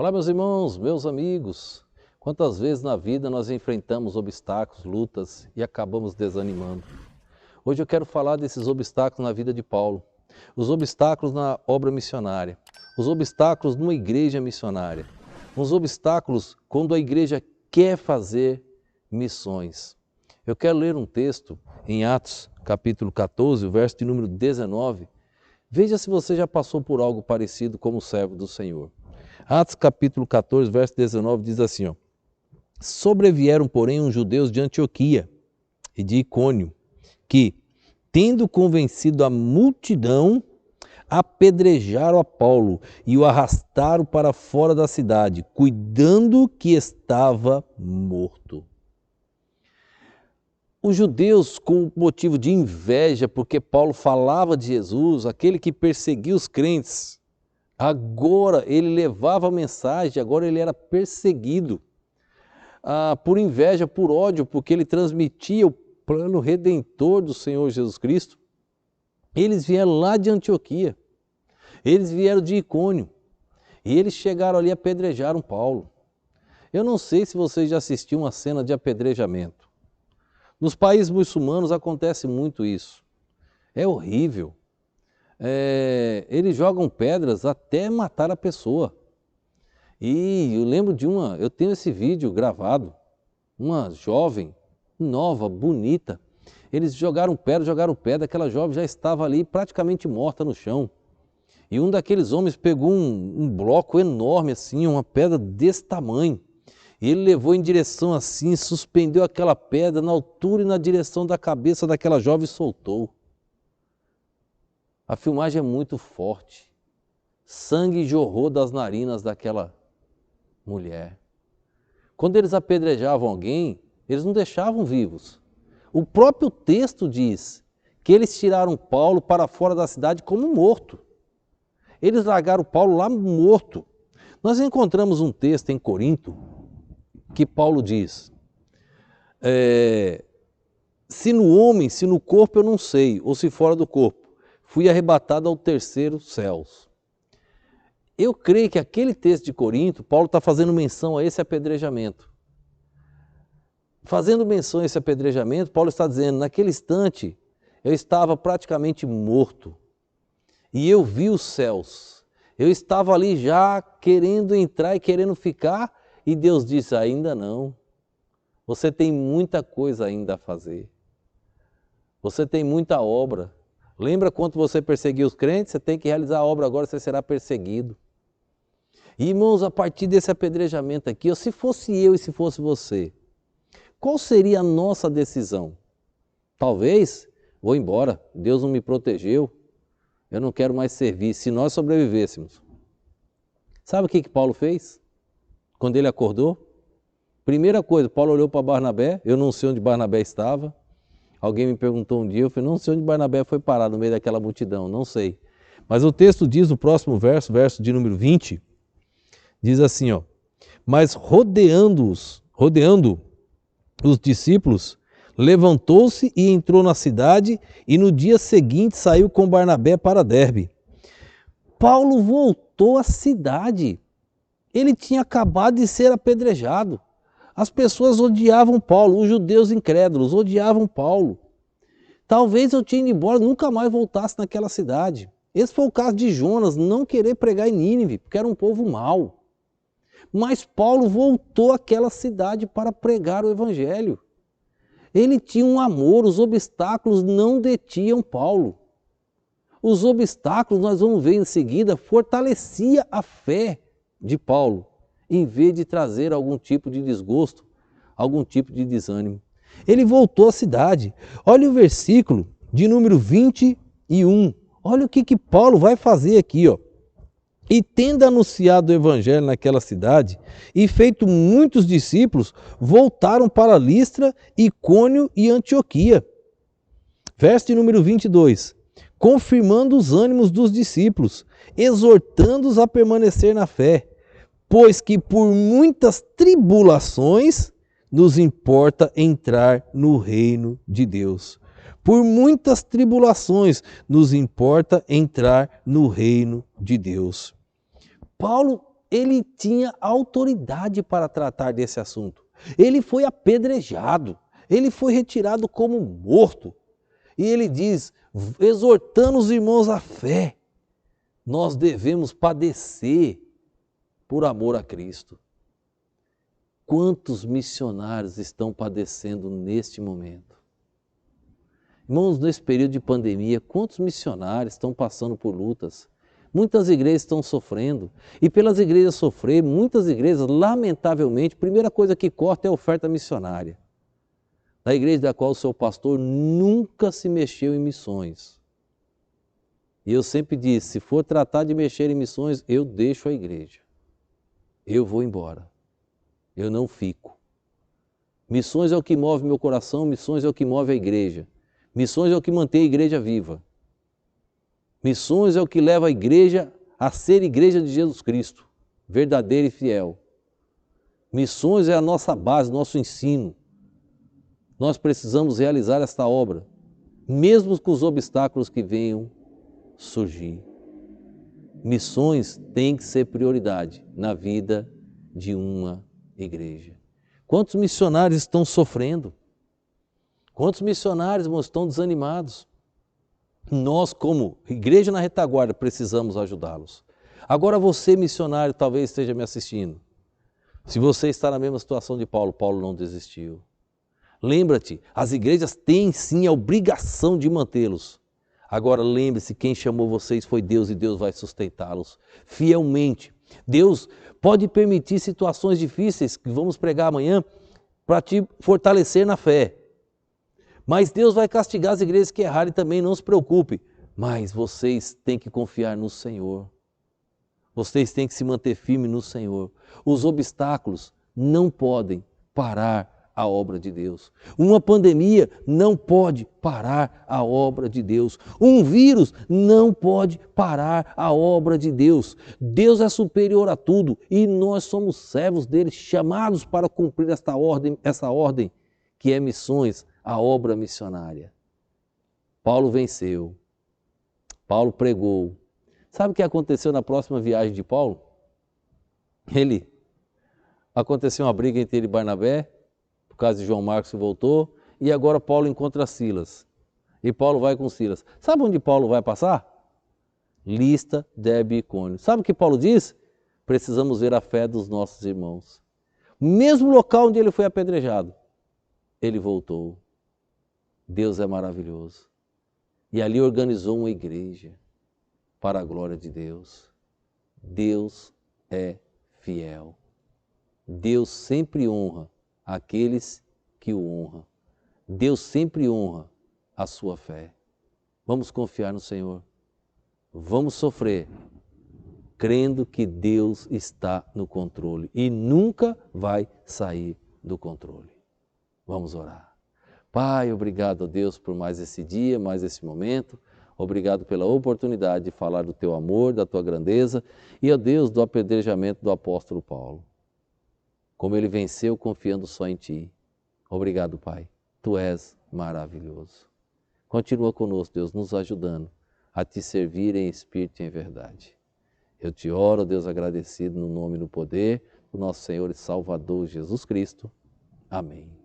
Olá, meus irmãos, meus amigos. Quantas vezes na vida nós enfrentamos obstáculos, lutas e acabamos desanimando? Hoje eu quero falar desses obstáculos na vida de Paulo, os obstáculos na obra missionária, os obstáculos numa igreja missionária, os obstáculos quando a igreja quer fazer missões. Eu quero ler um texto em Atos, capítulo 14, o verso de número 19. Veja se você já passou por algo parecido como servo do Senhor. Atos capítulo 14, verso 19 diz assim, ó: Sobrevieram, porém, uns judeus de Antioquia e de Icônio, que, tendo convencido a multidão, apedrejaram a Paulo e o arrastaram para fora da cidade, cuidando que estava morto. Os judeus, com motivo de inveja, porque Paulo falava de Jesus, aquele que perseguia os crentes, agora ele levava a mensagem, agora ele era perseguido por inveja, por ódio, porque ele transmitia o plano redentor do Senhor Jesus Cristo. Eles vieram lá de Antioquia, eles vieram de Icônio, e eles chegaram ali e apedrejaram Paulo. Eu não sei se vocês já assistiram uma cena de apedrejamento. Nos países muçulmanos acontece muito isso. É horrível. Eles jogam pedras até matar a pessoa. E eu lembro eu tenho esse vídeo gravado, uma jovem, nova, bonita. Eles jogaram pedra, aquela jovem já estava ali praticamente morta no chão. E um daqueles homens pegou um bloco enorme assim, uma pedra desse tamanho. E ele levou em direção assim, suspendeu aquela pedra na altura e na direção da cabeça daquela jovem e soltou. A filmagem é muito forte. Sangue jorrou das narinas daquela mulher. Quando eles apedrejavam alguém, eles não deixavam vivos. O próprio texto diz que eles tiraram Paulo para fora da cidade como morto. Eles largaram Paulo lá morto. Nós encontramos um texto em Corinto que Paulo diz: se no homem, se no corpo eu não sei, ou se fora do corpo, fui arrebatado ao terceiro céus. Eu creio que aquele texto de Corinto, Paulo está fazendo menção a esse apedrejamento. Fazendo menção a esse apedrejamento, Paulo está dizendo, naquele instante, eu estava praticamente morto. E eu vi os céus. Eu estava ali já querendo entrar e querendo ficar, e Deus disse, ainda não. Você tem muita coisa ainda a fazer. Você tem muita obra. Lembra quando você perseguiu os crentes? Você tem que realizar a obra agora, você será perseguido. E, irmãos, a partir desse apedrejamento aqui, se fosse eu e se fosse você, qual seria a nossa decisão? Talvez, vou embora, Deus não me protegeu, eu não quero mais servir, se nós sobrevivêssemos. Sabe o que Paulo fez? Quando ele acordou? Primeira coisa, Paulo olhou para Barnabé, eu não sei onde Barnabé estava. Alguém me perguntou um dia, eu falei, não sei onde Barnabé foi parar no meio daquela multidão, não sei. Mas o texto diz, no próximo verso, verso de número 20, diz assim, ó: Mas rodeando os discípulos, levantou-se e entrou na cidade, e no dia seguinte saiu com Barnabé para Derbe. Paulo voltou à cidade. Ele tinha acabado de ser apedrejado. As pessoas odiavam Paulo, os judeus incrédulos odiavam Paulo. Talvez eu tinha ido embora, nunca mais voltasse naquela cidade. Esse foi o caso de Jonas, não querer pregar em Nínive, porque era um povo mau. Mas Paulo voltou àquela cidade para pregar o evangelho. Ele tinha um amor, os obstáculos não detinham Paulo. Os obstáculos, nós vamos ver em seguida, fortalecia a fé de Paulo, em vez de trazer algum tipo de desgosto, algum tipo de desânimo. Ele voltou à cidade. Olha o versículo de número 21. Olha o que Paulo vai fazer aqui, ó. E tendo anunciado o evangelho naquela cidade, e feito muitos discípulos, voltaram para Listra, Icônio e Antioquia. Verso de número 22. Confirmando os ânimos dos discípulos, exortando-os a permanecer na fé, pois que por muitas tribulações nos importa entrar no reino de Deus. Por muitas tribulações nos importa entrar no reino de Deus. Paulo ele tinha autoridade para tratar desse assunto. Ele foi apedrejado, ele foi retirado como morto. E ele diz, exortando os irmãos à fé, nós devemos padecer por amor a Cristo. Quantos missionários estão padecendo neste momento? Irmãos, nesse período de pandemia, quantos missionários estão passando por lutas? Muitas igrejas estão sofrendo. E pelas igrejas sofrer, muitas igrejas, lamentavelmente, a primeira coisa que corta é a oferta missionária. Da igreja da qual o seu pastor nunca se mexeu em missões. E eu sempre disse, se for tratar de mexer em missões, eu deixo a igreja. Eu vou embora. Eu não fico. Missões é o que move meu coração, missões é o que move a igreja. Missões é o que mantém a igreja viva. Missões é o que leva a igreja a ser igreja de Jesus Cristo, verdadeira e fiel. Missões é a nossa base, nosso ensino. Nós precisamos realizar esta obra, mesmo com os obstáculos que venham surgir. Missões têm que ser prioridade na vida de uma igreja. Quantos missionários estão sofrendo? Quantos missionários estão desanimados? Nós, como igreja na retaguarda, precisamos ajudá-los. Agora você, missionário, talvez esteja me assistindo. Se você está na mesma situação de Paulo, Paulo não desistiu. Lembra-te, as igrejas têm sim a obrigação de mantê-los. Agora lembre-se, quem chamou vocês foi Deus e Deus vai sustentá-los fielmente. Deus pode permitir situações difíceis, que vamos pregar amanhã, para te fortalecer na fé. Mas Deus vai castigar as igrejas que errarem também, não se preocupe. Mas vocês têm que confiar no Senhor. Vocês têm que se manter firmes no Senhor. Os obstáculos não podem parar a obra de Deus. Uma pandemia não pode parar a obra de Deus. Um vírus não pode parar a obra de Deus. Deus é superior a tudo e nós somos servos dele, chamados para cumprir essa ordem que é missões, a obra missionária. Paulo venceu. Paulo pregou. Sabe o que aconteceu na próxima viagem de Paulo? Aconteceu uma briga entre ele e Barnabé, por causa de João Marcos que voltou, e agora Paulo encontra Silas. E Paulo vai com Silas. Sabe onde Paulo vai passar? Lista, Derbe e Icônio. Sabe o que Paulo diz? Precisamos ver a fé dos nossos irmãos. Mesmo local onde ele foi apedrejado, ele voltou. Deus é maravilhoso. E ali organizou uma igreja para a glória de Deus. Deus é fiel. Deus sempre honra aqueles que o honram. Deus sempre honra a sua fé. Vamos confiar no Senhor. Vamos sofrer, crendo que Deus está no controle e nunca vai sair do controle. Vamos orar. Pai, obrigado a Deus por mais esse dia, mais esse momento. Obrigado pela oportunidade de falar do teu amor, da tua grandeza e, ó Deus, do apedrejamento do apóstolo Paulo. Como ele venceu confiando só em ti. Obrigado, Pai. Tu és maravilhoso. Continua conosco, Deus, nos ajudando a te servir em espírito e em verdade. Eu te oro, Deus, agradecido no nome e no poder do nosso Senhor e Salvador Jesus Cristo. Amém.